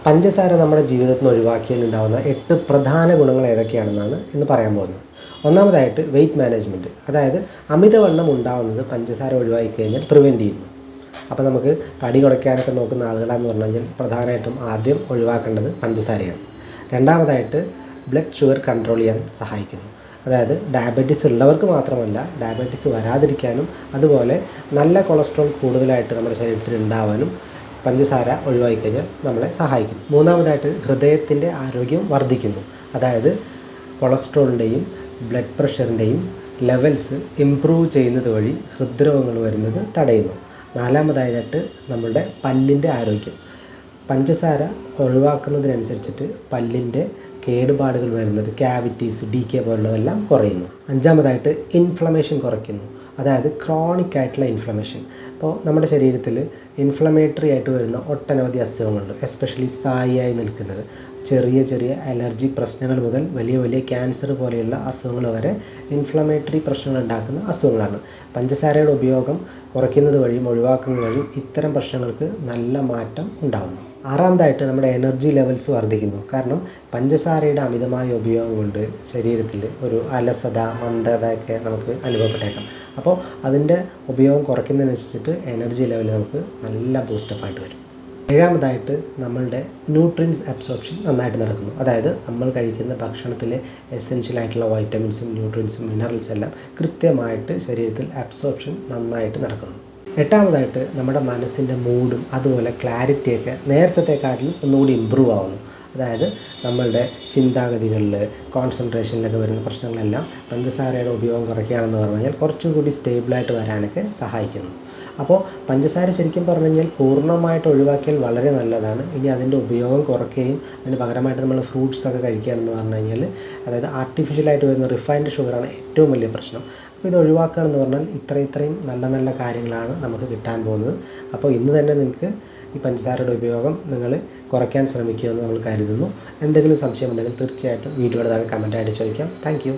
പഞ്ചസാര നമ്മുടെ ജീവിതത്തിൽ നിന്ന് ഒഴിവാക്കിയാൽ ഉണ്ടാകുന്ന 8 പ്രധാന ഗുണങ്ങൾ ഏതൊക്കെയാണെന്നാണ് ഇന്ന് പറയാൻ പോകുന്നത്. ഒന്നാമതായിട്ട് വെയ്റ്റ് മാനേജ്മെൻറ്റ്, അതായത് അമിതവണ്ണം ഉണ്ടാകുന്നത് പഞ്ചസാര ഒഴിവാക്കി കഴിഞ്ഞാൽ പ്രിവെൻറ്റ് ചെയ്യുന്നു. അപ്പോൾ നമുക്ക് തടി കുറയ്ക്കാനൊക്കെ നോക്കുന്ന ആളുകളാണെന്ന് പറഞ്ഞു കഴിഞ്ഞാൽ പ്രധാനമായിട്ടും ആദ്യം ഒഴിവാക്കേണ്ടത് പഞ്ചസാരയാണ്. രണ്ടാമതായിട്ട് ബ്ലഡ് ഷുഗർ കൺട്രോൾ ചെയ്യാൻ സഹായിക്കുന്നു. അതായത് ഡയബറ്റീസ് ഉള്ളവർക്ക് മാത്രമല്ല, ഡയബറ്റീസ് വരാതിരിക്കാനും അതുപോലെ നല്ല കൊളസ്ട്രോൾ കൂടുതലായിട്ട് നമ്മുടെ ശരീരത്തിൽ ഉണ്ടാവാനും പഞ്ചസാര ഒഴിവാക്കി കഴിഞ്ഞാൽ നമ്മളെ സഹായിക്കുന്നു. മൂന്നാമതായിട്ട് ഹൃദയത്തിൻ്റെ ആരോഗ്യം വർദ്ധിക്കുന്നു. അതായത് കൊളസ്ട്രോളിൻ്റെയും ബ്ലഡ് പ്രഷറിൻ്റെയും ലെവൽസ് ഇംപ്രൂവ് ചെയ്യുന്നത് വഴി ഹൃദ്രോഗങ്ങൾ വരുന്നത് തടയുന്നു. നാലാമതായിട്ട് നമ്മളുടെ പല്ലിൻ്റെ ആരോഗ്യം, പഞ്ചസാര ഒഴിവാക്കുന്നതിനനുസരിച്ചിട്ട് പല്ലിൻ്റെ കേടുപാടുകൾ വരുന്നത്, ക്യാവിറ്റീസ്, ഡീകെ പോലുള്ളതെല്ലാം കുറയുന്നു. അഞ്ചാമതായിട്ട് ഇൻഫ്ലമേഷൻ കുറയ്ക്കുന്നു. അതായത് ക്രോണിക് ആയിട്ടുള്ള ഇൻഫ്ലമേഷൻ. ഇപ്പോൾ നമ്മുടെ ശരീരത്തിൽ ഇൻഫ്ലമേറ്ററി ആയിട്ട് വരുന്ന ഒട്ടനവധി അസുഖങ്ങളുണ്ട്. എസ്പെഷ്യലി സ്ഥായിയായി നിൽക്കുന്നത് ചെറിയ ചെറിയ അലർജി പ്രശ്നങ്ങൾ മുതൽ വലിയ വലിയ ക്യാൻസർ പോലെയുള്ള അസുഖങ്ങൾ വരെ ഇൻഫ്ലമേറ്ററി പ്രശ്നങ്ങൾ ഉണ്ടാക്കുന്ന അസുഖങ്ങളാണ്. പഞ്ചസാരയുടെ ഉപയോഗം കുറയ്ക്കുന്നത് വഴിയും ഒഴിവാക്കുന്നത് വഴിയും ഇത്തരം പ്രശ്നങ്ങൾക്ക് നല്ല മാറ്റം ഉണ്ടാകുന്നു. ആറാമതായിട്ട് നമ്മുടെ എനർജി ലെവൽസ് വർദ്ധിക്കുന്നു. കാരണം പഞ്ചസാരയുടെ അമിതമായ ഉപയോഗം കൊണ്ട് ശരീരത്തിൽ ഒരു അലസത, മന്ദതയൊക്കെ നമുക്ക് അനുഭവപ്പെട്ടേക്കാം. അപ്പോൾ അതിൻ്റെ ഉപയോഗം കുറയ്ക്കുന്നതിനനുസരിച്ചിട്ട് എനർജി ലെവൽ നമുക്ക് നല്ല ബൂസ്റ്റപ്പായിട്ട് വരും. ഏഴാമതായിട്ട് നമ്മളുടെ ന്യൂട്രിയൻസ് അബ്സോർപ്ഷൻ നന്നായിട്ട് നടക്കുന്നു. അതായത് നമ്മൾ കഴിക്കുന്ന ഭക്ഷണത്തിലെ എസെൻഷ്യലായിട്ടുള്ള വൈറ്റമിൻസും ന്യൂട്രിയൻസും മിനറൽസ് എല്ലാം കൃത്യമായിട്ട് ശരീരത്തിൽ അബ്സോർപ്ഷൻ നന്നായിട്ട് നടക്കുന്നു. എട്ടാമതായിട്ട് നമ്മുടെ മനസ്സിൻ്റെ മൂഡും അതുപോലെ ക്ലാരിറ്റിയൊക്കെ നേരത്തെക്കാട്ടിലും ഒന്നുകൂടി ഇമ്പ്രൂവ് ആവുന്നു. അതായത് നമ്മളുടെ ചിന്താഗതികളിൽ, കോൺസെൻട്രേഷനിലൊക്കെ വരുന്ന പ്രശ്നങ്ങളെല്ലാം പഞ്ചസാരയുടെ ഉപയോഗം കുറയ്ക്കുകയാണെന്ന് പറഞ്ഞു കഴിഞ്ഞാൽ കുറച്ചും കൂടി സ്റ്റേബിളായിട്ട് വരാനൊക്കെ സഹായിക്കുന്നു. അപ്പോൾ പഞ്ചസാര ശരിക്കും പറഞ്ഞു കഴിഞ്ഞാൽ പൂർണ്ണമായിട്ട് ഒഴിവാക്കിയാൽ വളരെ നല്ലതാണ്. ഇനി അതിൻ്റെ ഉപയോഗം കുറയ്ക്കുകയും അതിന് പകരമായിട്ട് നമ്മൾ ഫ്രൂട്ട്സൊക്കെ കഴിക്കുകയാണെന്ന് പറഞ്ഞു കഴിഞ്ഞാൽ, അതായത് ആർട്ടിഫിഷ്യലായിട്ട് വരുന്ന റിഫൈൻഡ് ഷുഗറാണ് ഏറ്റവും വലിയ പ്രശ്നം. അപ്പോൾ ഇത് ഒഴിവാക്കുകയാണെന്ന് പറഞ്ഞാൽ ഇത്രയും നല്ല നല്ല കാര്യങ്ങളാണ് നമുക്ക് കിട്ടാൻ പോകുന്നത്. അപ്പോൾ ഇന്ന് തന്നെ നിങ്ങൾക്ക് ഈ പഞ്ചസാരയുടെ ഉപയോഗം നിങ്ങൾ കുറയ്ക്കാൻ ശ്രമിക്കുമെന്ന് നമ്മൾ കരുതുന്നു. എന്തെങ്കിലും സംശയമുണ്ടെങ്കിൽ തീർച്ചയായിട്ടും വീഡിയോയുടെ താഴെ കമൻറ്റായിട്ട് ചോദിക്കാം. താങ്ക്